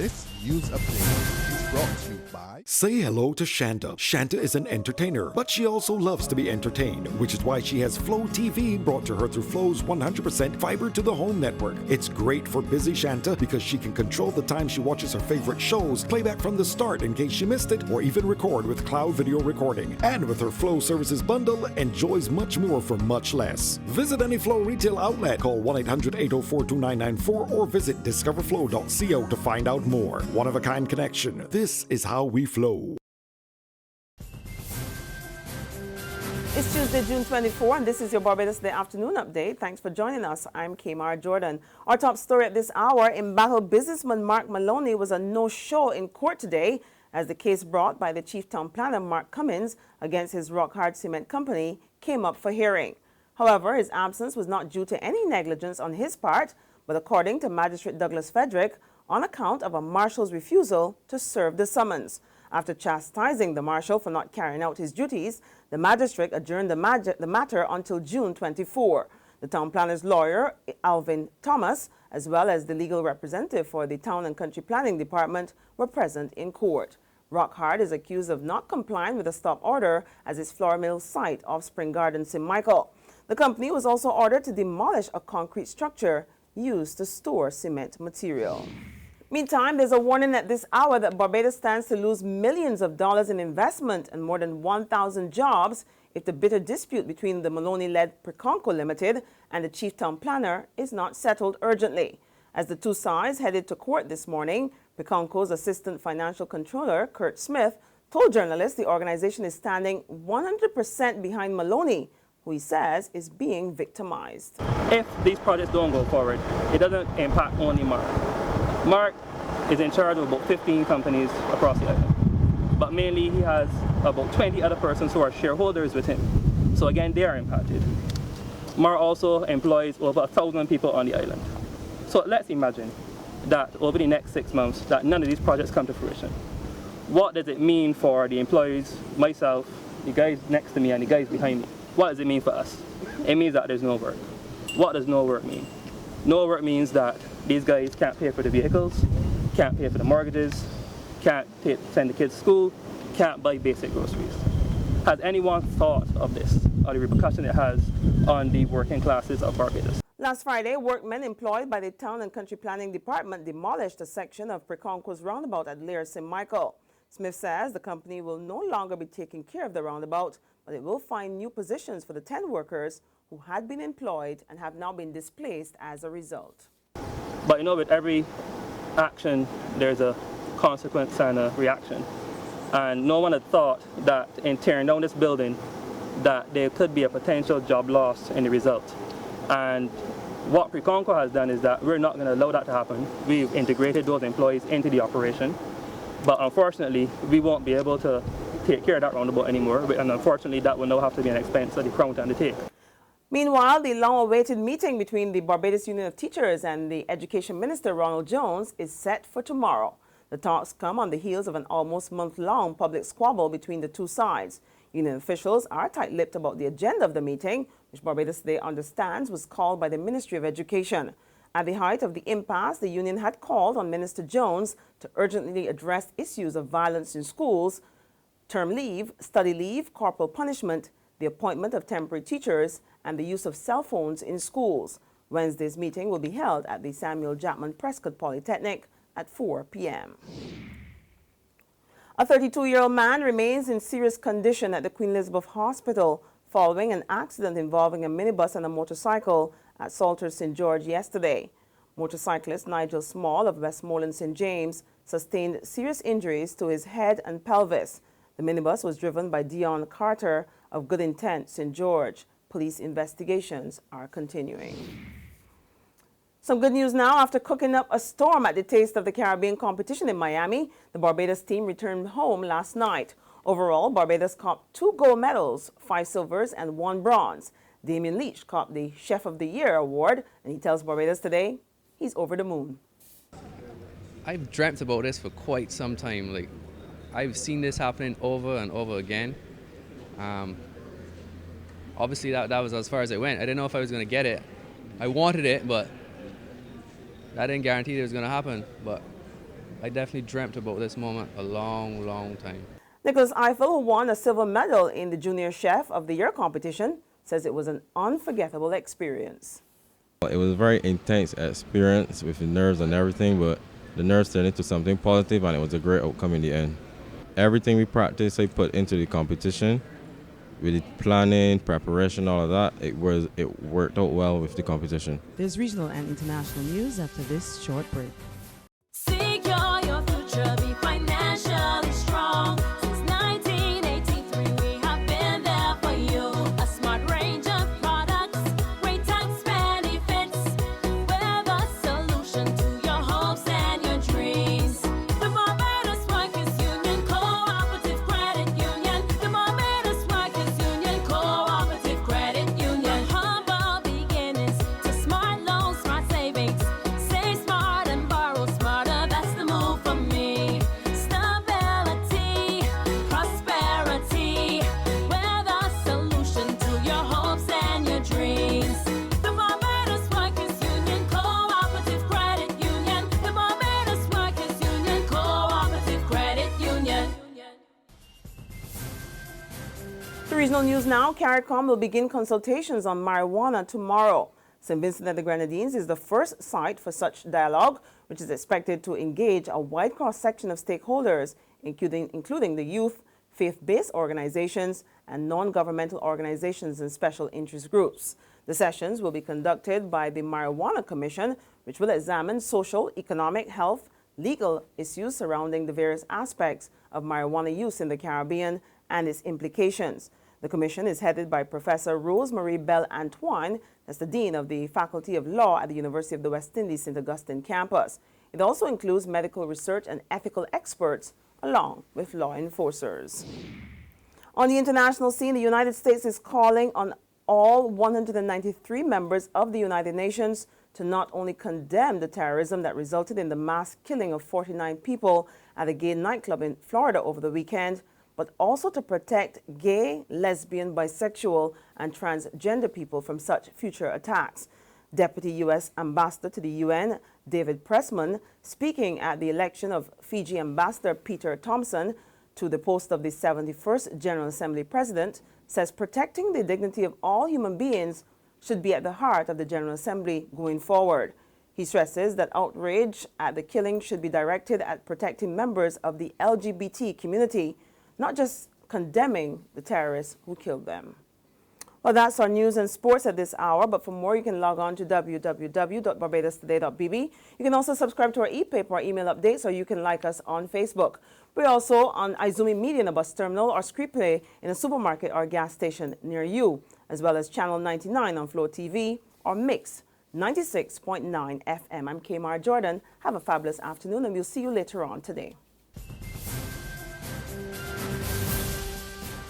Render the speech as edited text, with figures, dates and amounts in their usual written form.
This news update is brought to you by... Say hello to Shanta. Shanta is an entertainer, but she also loves to be entertained, which is why she has Flow TV brought to her through Flow's 100% fiber to the home network. It's great for busy Shanta because she can control the time she watches her favorite shows, play back from the start in case she missed it, or even record with cloud video recording. And with her Flow services bundle, enjoys much more for much less. Visit any Flow retail outlet, call 1-800-804-2994, or visit discoverflow.co to find out more. One-of-a-kind connection. This is how we flow. It's Tuesday, June 24, and this is your Barbados Day afternoon update. Thanks for joining us. I'm Kamar Jordan. Our top story at this hour: embattled businessman Mark Maloney was a no-show in court today as the case brought by the chief town planner Mark Cummins against his Rock Hard Cement Company came up for hearing. However, his absence was not due to any negligence on his part, but according to Magistrate Douglas Frederick, on account of a marshal's refusal to serve the summons. After chastising the marshal for not carrying out his duties, the magistrate adjourned the matter until June 24. The town planner's lawyer, Alvin Thomas, as well as the legal representative for the Town and Country Planning Department, were present in court. Rockhard is accused of not complying with a stop order as its flour mill site off Spring Garden, St. Michael. The company was also ordered to demolish a concrete structure used to store cement material. Meantime, there's a warning at this hour that Barbados stands to lose millions of dollars in investment and more than 1,000 jobs if the bitter dispute between the Maloney-led PRECONCO Limited and the chief town planner is not settled urgently. As the two sides headed to court this morning, PRECONCO's assistant financial controller, Kurt Smith, told journalists the organization is standing 100% behind Maloney, who he says is being victimized. If these projects don't go forward, it doesn't impact only Mark. Mark is in charge of about 15 companies across the island, but mainly he has about 20 other persons who are shareholders with him. So again, they are impacted. Mark also employs over 1,000 people on the island. So let's imagine that over the next 6 months, that none of these projects come to fruition. What does it mean for the employees, myself, the guys next to me, and the guys behind me? What does it mean for us? It means that there's no work. What does no work mean? No work means that these guys can't pay for the vehicles, can't pay for the mortgages, can't send the kids to school, can't buy basic groceries. Has anyone thought of this, or the repercussion it has on the working classes of Barbados? Last Friday, workmen employed by the Town and Country Planning Department demolished a section of PRECONCO's roundabout at Lear St. Michael. Smith says the company will no longer be taking care of the roundabout, but it will find new positions for the 10 workers who had been employed and have now been displaced as a result. But you know, with every action, there's a consequence and a reaction. And no one had thought that in tearing down this building, that there could be a potential job loss in the result. And what PRECONCO has done is that we're not going to allow that to happen. We've integrated those employees into the operation. But unfortunately, we won't be able to take care of that roundabout anymore. And unfortunately, that will now have to be an expense that the Crown to undertake. Meanwhile, the long-awaited meeting between the Barbados Union of Teachers and the Education Minister, Ronald Jones, is set for tomorrow. The talks come on the heels of an almost month-long public squabble between the two sides. Union officials are tight-lipped about the agenda of the meeting, which Barbados Day understands was called by the Ministry of Education. At the height of the impasse, the union had called on Minister Jones to urgently address issues of violence in schools, term leave, study leave, corporal punishment, the appointment of temporary teachers, and the use of cell phones in schools. Wednesday's meeting will be held at the Samuel Jackman Prescott Polytechnic at 4 p.m. A 32-year-old man remains in serious condition at the Queen Elizabeth Hospital following an accident involving a minibus and a motorcycle at Salters St. George yesterday. Motorcyclist Nigel Small of Westmoreland St. James sustained serious injuries to his head and pelvis. The minibus was driven by Dion Carter of Good Intent St. George. Police investigations are continuing. Some good news now. After cooking up a storm at the Taste of the Caribbean competition in Miami, the Barbados team returned home last night. Overall, Barbados copped 2 gold medals, 5 silvers, and 1 bronze. Damien Leach copped the Chef of the Year award, and he tells Barbados Today he's over the moon. I've dreamt about this for quite some time. I've seen this happening over and over again. Obviously, that was as far as it went. I didn't know if I was going to get it. I wanted it, but that didn't guarantee it was going to happen. But I definitely dreamt about this moment a long, long time. Nicholas Eiffel, who won a silver medal in the Junior Chef of the Year competition, says it was an unforgettable experience. It was a very intense experience with the nerves and everything, but the nerves turned into something positive and it was a great outcome in the end. Everything we practiced, I put into the competition, with the planning, preparation, all of that, it worked out well with the competition. There's regional and international news after this short break. Secure your future, be financially strong. Since 1983, we have been there for you. A smart range of products, great tax benefits. We're the solution to your hopes and your dreams. The Barbados Workers Union Cooperative Credit Union. The Barbados Workers Union Cooperative Credit Union. Humble beginnings to smart loans, smart savings. Save smart and borrow smarter. That's the move for me. Stability, prosperity. We're the solution to your hopes and your dreams. The Barbados Workers Union Cooperative Credit Union. The Barbados Workers Union Cooperative Credit Union. The regional news now. CARICOM will begin consultations on marijuana tomorrow. St. Vincent and the Grenadines is the first site for such dialogue, which is expected to engage a wide cross-section of stakeholders, including the youth, faith-based organizations, and non-governmental organizations and special interest groups. The sessions will be conducted by the Marijuana Commission, which will examine social, economic, health, legal issues surrounding the various aspects of marijuana use in the Caribbean and its implications. The commission is headed by Professor Rose-Marie Bell-Antoine, that's the Dean of the Faculty of Law at the University of the West Indies St. Augustine campus. It also includes medical research and ethical experts, along with law enforcers. On the international scene, the United States is calling on all 193 members of the United Nations to not only condemn the terrorism that resulted in the mass killing of 49 people at a gay nightclub in Florida over the weekend, but also to protect gay, lesbian, bisexual, and transgender people from such future attacks. Deputy U.S. Ambassador to the UN, David Pressman, speaking at the election of Fiji Ambassador Peter Thompson to the post of the 71st General Assembly President, says protecting the dignity of all human beings should be at the heart of the General Assembly going forward. He stresses that outrage at the killing should be directed at protecting members of the LGBT community, not just condemning the terrorists who killed them. Well, that's our news and sports at this hour, but for more, you can log on to www.barbadostoday.bb. You can also subscribe to our e-paper, our email updates, or you can like us on Facebook. We're also on Izumi Media in a bus terminal or screen play in a supermarket or gas station near you, as well as Channel 99 on Flow TV or Mix 96.9 FM. I'm Kamar Jordan. Have a fabulous afternoon, and we'll see you later on today.